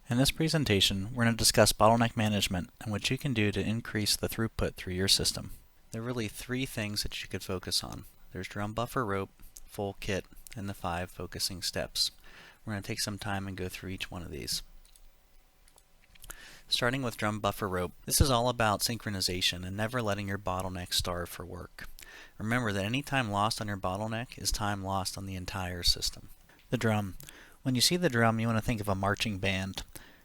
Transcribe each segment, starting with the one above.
In this presentation, we're going to discuss bottleneck management and what you can do to increase the throughput through your system. There are really three things that you could focus on. There's drum buffer rope, full kit, and the 5 focusing steps. We're going to take some time and go through each one of these. Starting with drum buffer rope, this is all about synchronization and never letting your bottleneck starve for work. Remember that any time lost on your bottleneck is time lost on the entire system. The drum. When you see the drum, you want to think of a marching band,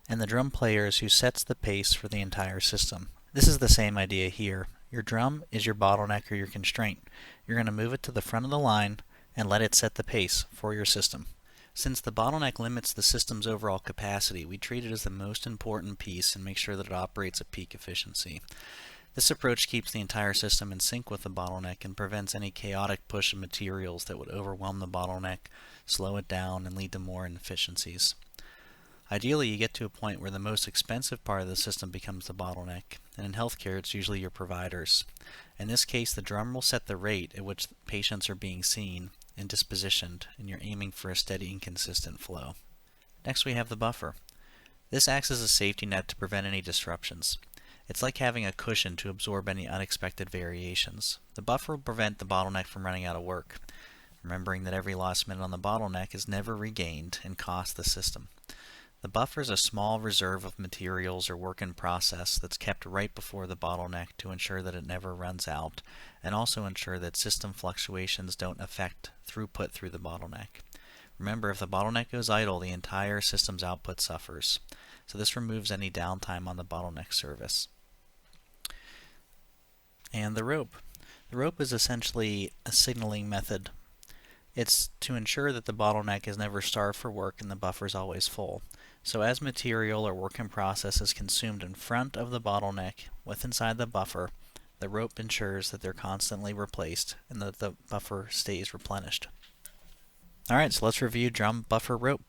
and the drum player is who sets the pace for the entire system. This is the same idea here. Your drum is your bottleneck or your constraint. You're going to move it to the front of the line and let it set the pace for your system. Since the bottleneck limits the system's overall capacity, we treat it as the most important piece and make sure that it operates at peak efficiency. This approach keeps the entire system in sync with the bottleneck and prevents any chaotic push of materials that would overwhelm the bottleneck, slow it down, and lead to more inefficiencies. Ideally, you get to a point where the most expensive part of the system becomes the bottleneck, and in healthcare it's usually your providers. In this case, the drum will set the rate at which patients are being seen and dispositioned, and you're aiming for a steady and consistent flow. Next we have the buffer. This acts as a safety net to prevent any disruptions. It's like having a cushion to absorb any unexpected variations. The buffer will prevent the bottleneck from running out of work, remembering that every lost minute on the bottleneck is never regained and costs the system. The buffer is a small reserve of materials or work in process that's kept right before the bottleneck to ensure that it never runs out, and also ensure that system fluctuations don't affect throughput through the bottleneck. Remember, if the bottleneck goes idle, the entire system's output suffers. So this removes any downtime on the bottleneck service. And the rope. The rope is essentially a signaling method. It's to ensure that the bottleneck is never starved for work and the buffer is always full. So as material or work in process is consumed in front of the bottleneck with inside the buffer, the rope ensures that they're constantly replaced and that the buffer stays replenished. Alright, so let's review drum buffer rope.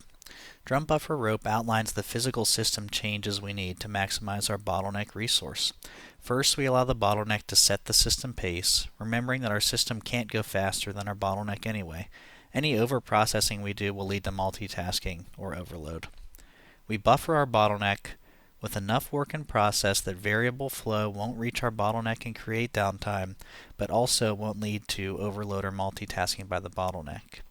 Drum buffer rope outlines the physical system changes we need to maximize our bottleneck resource. First, we allow the bottleneck to set the system pace, remembering that our system can't go faster than our bottleneck anyway. Any over-processing we do will lead to multitasking or overload. We buffer our bottleneck with enough work in process that variable flow won't reach our bottleneck and create downtime, but also won't lead to overload or multitasking by the bottleneck.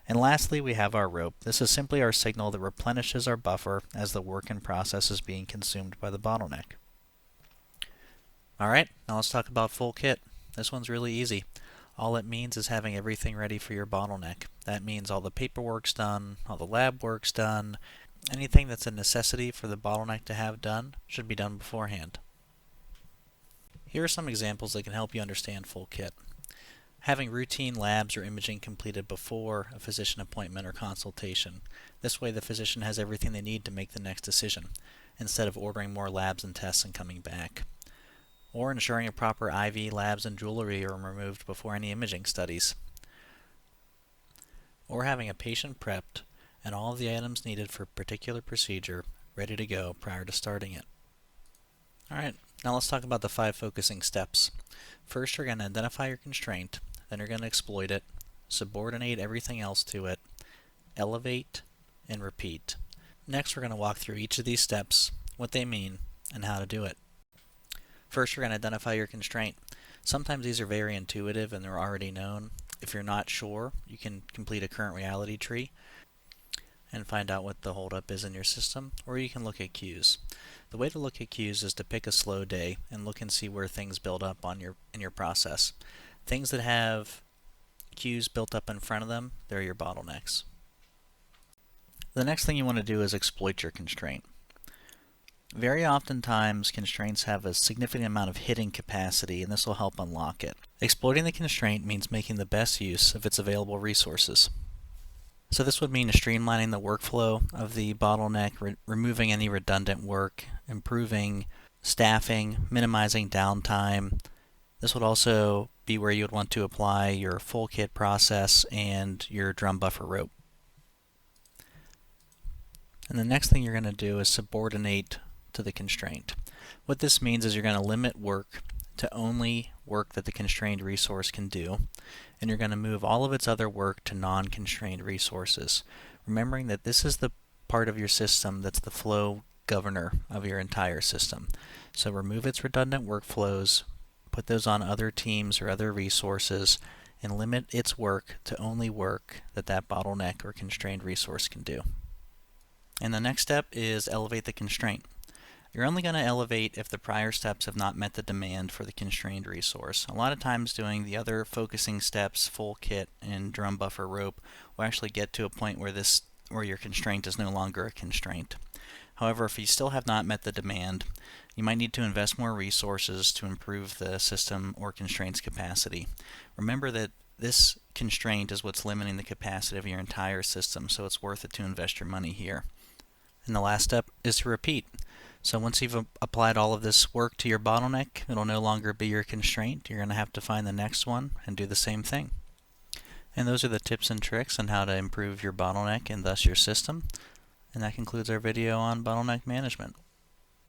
And lastly, we have our rope. This is simply our signal that replenishes our buffer as the work in process is being consumed by the bottleneck. Alright, now let's talk about full kit. This one's really easy. All it means is having everything ready for your bottleneck. That means all the paperwork's done, all the lab work's done. Anything that's a necessity for the bottleneck to have done should be done beforehand. Here are some examples that can help you understand full kit. Having routine labs or imaging completed before a physician appointment or consultation. This way the physician has everything they need to make the next decision, instead of ordering more labs and tests and coming back. Or ensuring a proper IV labs and jewelry are removed before any imaging studies. Or having a patient prepped and all of the items needed for a particular procedure ready to go prior to starting it. Alright, now let's talk about the 5 focusing steps. First, you're going to identify your constraint, then you're going to exploit it, subordinate everything else to it, elevate, and repeat. Next, we're going to walk through each of these steps, what they mean, and how to do it. First, you're going to identify your constraint. Sometimes these are very intuitive and they're already known. If you're not sure, you can complete a current reality tree and find out what the holdup is in your system, or you can look at cues. The way to look at cues is to pick a slow day and look and see where things build up in your process. Things that have cues built up in front of them, they're your bottlenecks. The next thing you want to do is exploit your constraint. Very oftentimes, constraints have a significant amount of hidden capacity, and this will help unlock it. Exploiting the constraint means making the best use of its available resources. So this would mean streamlining the workflow of the bottleneck, removing any redundant work, improving staffing, minimizing downtime. This would also be where you would want to apply your full kit process and your drum buffer rope. And the next thing you're going to do is subordinate to the constraint. What this means is you're going to limit work to only work that the constrained resource can do, and you're going to move all of its other work to non-constrained resources, remembering that this is the part of your system that's the flow governor of your entire system. So remove its redundant workflows, put those on other teams or other resources, and limit its work to only work that bottleneck or constrained resource can do. And the next step is elevate the constraint. You're only going to elevate if the prior steps have not met the demand for the constrained resource. A lot of times doing the other focusing steps, full kit and drum buffer rope, will actually get to a point where your constraint is no longer a constraint. However, if you still have not met the demand, you might need to invest more resources to improve the system or constraint's capacity. Remember that this constraint is what's limiting the capacity of your entire system, so it's worth it to invest your money here. And the last step is to repeat. So once you've applied all of this work to your bottleneck, it'll no longer be your constraint. You're going to have to find the next one and do the same thing. And those are the tips and tricks on how to improve your bottleneck and thus your system. And that concludes our video on bottleneck management.